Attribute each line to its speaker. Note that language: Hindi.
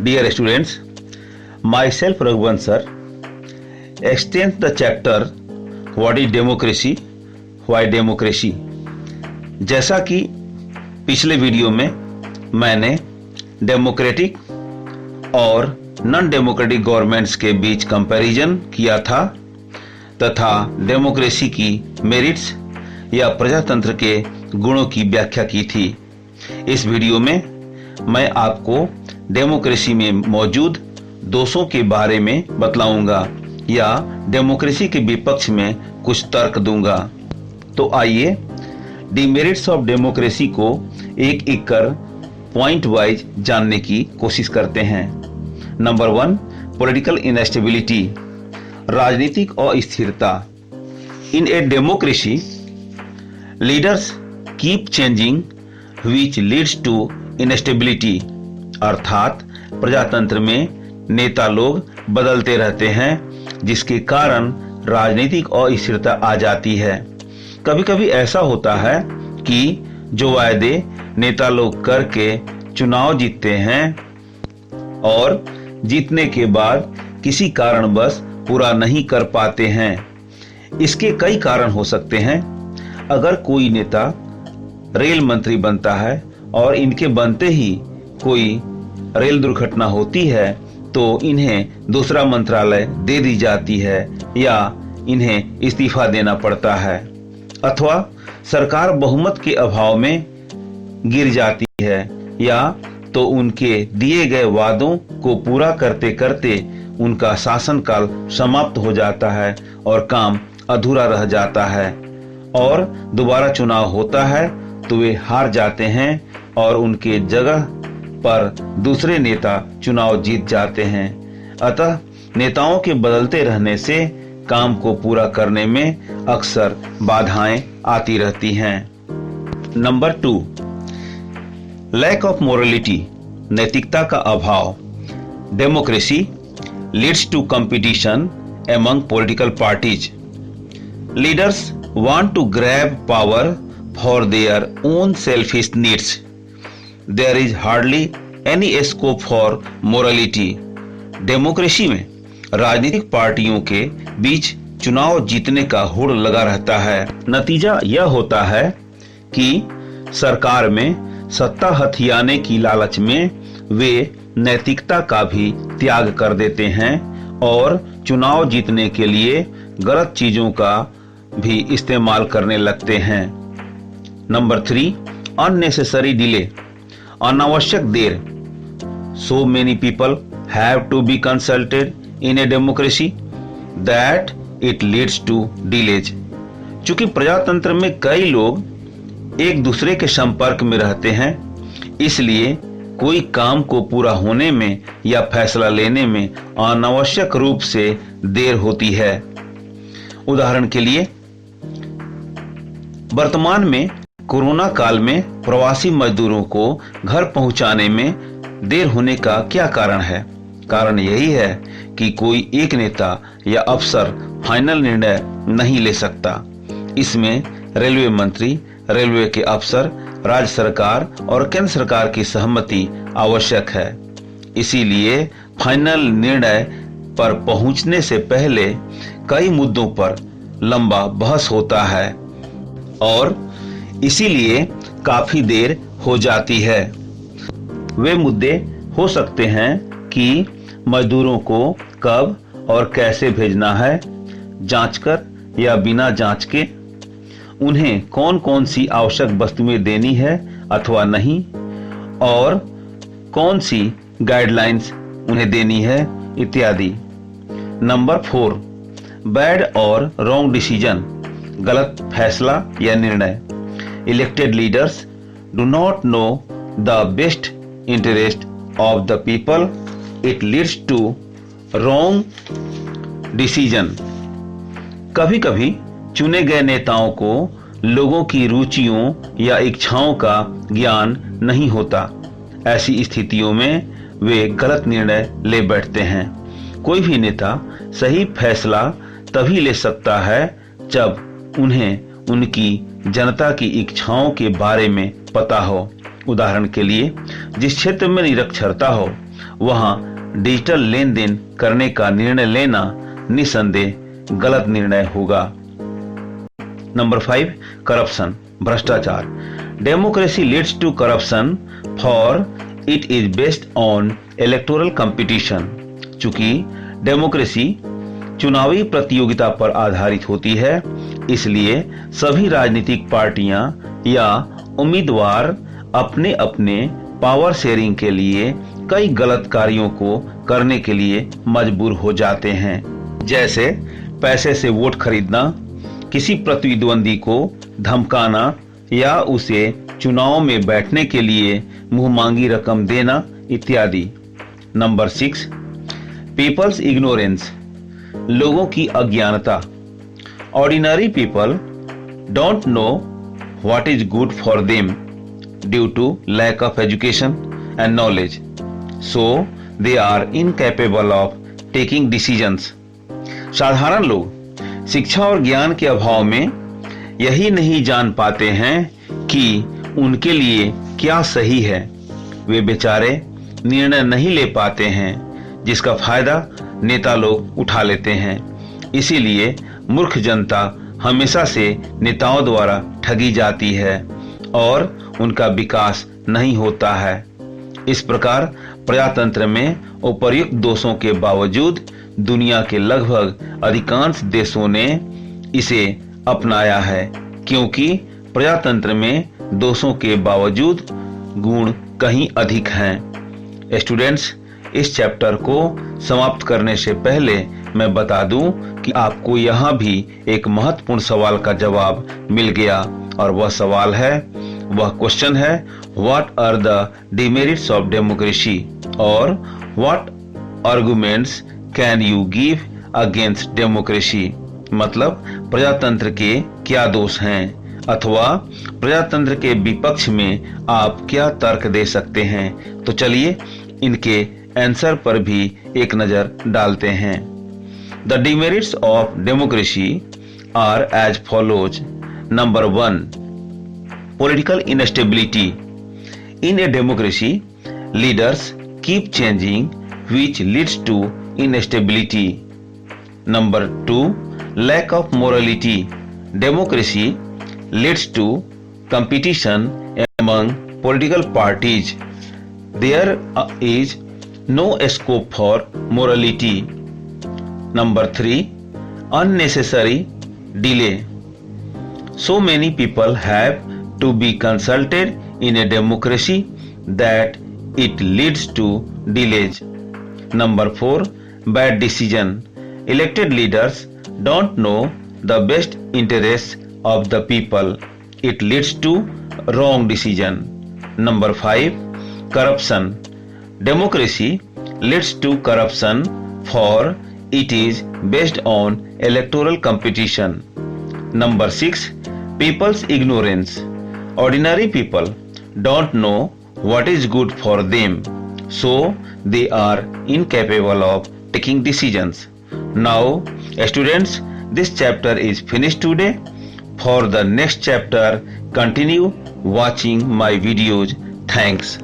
Speaker 1: Dear students, myself Raghuvansh sir extends the chapter What is democracy? Why democracy? जैसा कि पिछले वीडियो में मैंने डेमोक्रेटिक और नॉन डेमोक्रेटिक गवर्नमेंट्स के बीच कंपैरिजन किया था तथा डेमोक्रेसी की मेरिट्स या प्रजातंत्र के गुणों की व्याख्या की थी। इस वीडियो में मैं आपको डेमोक्रेसी में मौजूद दोषों के बारे में बतलाऊंगा या डेमोक्रेसी के विपक्ष में कुछ तर्क दूंगा। तो आइए डिमेरिट्स ऑफ डेमोक्रेसी को एक एक कर पॉइंट वाइज जानने की कोशिश करते हैं। नंबर 1, पॉलिटिकल इनस्टेबिलिटी, राजनीतिक अस्थिरता। In a democracy leaders keep changing which leads to instability, अर्थात प्रजातंत्र में नेता लोग बदलते रहते हैं जिसके कारण राजनीतिक अस्थिरता आ जाती है। कभी कभी ऐसा होता है कि जो वायदे नेता लोग करके चुनाव जीतते हैं और जीतने के बाद किसी कारणवश पूरा नहीं कर पाते हैं। इसके कई कारण हो सकते हैं। अगर कोई नेता रेल मंत्री बनता है और इनके बनते ही कोई रेल दुर्घटना होती है तो इन्हें दूसरा मंत्रालय दे दी जाती है या इन्हें इस्तीफा देना पड़ता है, अथवा सरकार बहुमत के अभाव में गिर जाती है या तो उनके दिए गए वादों को पूरा करते करते उनका शासनकाल समाप्त हो जाता है और काम अधूरा रह जाता है और दोबारा चुनाव होता है तो वे हार जाते हैं और उनके जगह पर दूसरे नेता चुनाव जीत जाते हैं। अतः नेताओं के बदलते रहने से काम को पूरा करने में अक्सर बाधाएं आती रहती हैं। नंबर 2, लैक ऑफ मोरालिटी, नैतिकता का अभाव। Democracy leads to competition among political parties. Leaders want to grab power for their own selfish needs. There is hardly any scope for morality. Democracy में राजनीतिक पार्टियों के बीच चुनाव जीतने का होड़ लगा रहता है। नतीजा यह होता है कि सरकार में सत्ता हथियाने की लालच में वे नैतिकता का भी त्याग कर देते हैं और चुनाव जीतने के लिए गलत चीजों का भी इस्तेमाल करने लगते हैं। नंबर 3, अननेसेसरी डिले, अनावश्यक देर। So many people have to be consulted in a democracy that it leads to delays. चूंकि प्रजातंत्र में कई लोग एक दूसरे के संपर्क में रहते हैं, इसलिए कोई काम को पूरा होने में या फैसला लेने में अनावश्यक रूप से देर होती है। उदाहरण के लिए वर्तमान में कोरोना काल में प्रवासी मजदूरों को घर पहुंचाने में देर होने का क्या कारण है? कारण यही है कि कोई एक नेता या अफसर फाइनल निर्णय नहीं ले सकता। इसमें रेलवे मंत्री, रेलवे के अफसर, राज्य सरकार और केंद्र सरकार की सहमति आवश्यक है। इसीलिए फाइनल निर्णय पर पहुंचने से पहले कई मुद्दों पर लंबा बहस होता है और इसीलिए काफी देर हो जाती है। वे मुद्दे हो सकते हैं कि मजदूरों को कब और कैसे भेजना है, जांचकर या बिना जांच के, उन्हें कौन कौन सी आवश्यक वस्तुएं देनी है अथवा नहीं, और कौन सी गाइडलाइंस उन्हें देनी है इत्यादि। नंबर 4, बैड और रॉन्ग डिसीजन, गलत फैसला या निर्णय। Elected leaders do not know the best interest of the people. It leads to wrong decision. कभी कभी चुने गए नेताओं को लोगों की रुचियों या इच्छाओं का ज्ञान नहीं होता। ऐसी स्थितियों में वे गलत निर्णय ले बैठते हैं। कोई भी नेता सही फैसला तभी ले सकता है जब उन्हें उनकी जनता की इच्छाओं के बारे में पता हो। उदाहरण के लिए जिस क्षेत्र में निरक्षरता हो वहां डिजिटल लेन देन करने का निर्णय लेना निसंदेह गलत निर्णय होगा। नंबर 5, करप्शन, भ्रष्टाचार। Democracy leads to corruption for it is based on electoral competition. चूंकि डेमोक्रेसी चुनावी प्रतियोगिता पर आधारित होती है, इसलिए सभी राजनीतिक पार्टियां या उम्मीदवार अपने अपने पावर शेयरिंग के लिए कई गलत कार्यों को करने के लिए मजबूर हो जाते हैं, जैसे पैसे से वोट खरीदना, किसी प्रतिद्वंदी को धमकाना या उसे चुनाव में बैठने के लिए मुंहमांगी रकम देना इत्यादि। नंबर 6, पीपल्स इग्नोरेंस, लोगों की अज्ञानता। Ordinary people don't know what is good for them due to lack of education and knowledge, so they are incapable of taking decisions. साधारण लोग शिक्षा और ज्ञान के अभाव में यही नहीं जान पाते हैं कि उनके लिए क्या सही है। वे बेचारे निर्णय नहीं ले पाते हैं, जिसका फायदा नेता लोग उठा लेते हैं। इसीलिए मूर्ख जनता हमेशा से नेताओं द्वारा ठगी जाती है और उनका विकास नहीं होता है। इस प्रकार प्रजातंत्र में उपर्युक्त दोषों के बावजूद दुनिया के लगभग अधिकांश देशों ने इसे अपनाया है, क्योंकि प्रजातंत्र में दोषों के बावजूद गुण कहीं अधिक हैं। स्टूडेंट्स, इस चैप्टर को समाप्त करने से पहले मैं बता दूं कि आपको यहाँ भी एक महत्वपूर्ण सवाल का जवाब मिल गया, और वह क्वेश्चन है, what are the demerits of democracy, और what arguments can you give against democracy. मतलब प्रजातंत्र के क्या दोष हैं, अथवा प्रजातंत्र के विपक्ष में आप क्या तर्क दे सकते हैं। तो चलिए इनके आंसर पर भी एक नजर डालते हैं। The demerits of democracy are as follows. Number 1, political instability. In a democracy leaders keep changing which leads to instability. Number 2, lack of morality. Democracy leads to competition among political parties. There is no scope for morality. Number 3, unnecessary delay. So many people have to be consulted in a democracy that it leads to delays. Number 4, bad decision. Elected leaders don't know the best interests of the people. It leads to wrong decision. Number 5, corruption. Democracy leads to corruption for it is based on electoral competition. Number 6, people's ignorance. Ordinary people don't know what is good for them, so they are incapable of taking decisions. Now, students, this chapter is finished today. For the next chapter, continue watching my videos. Thanks.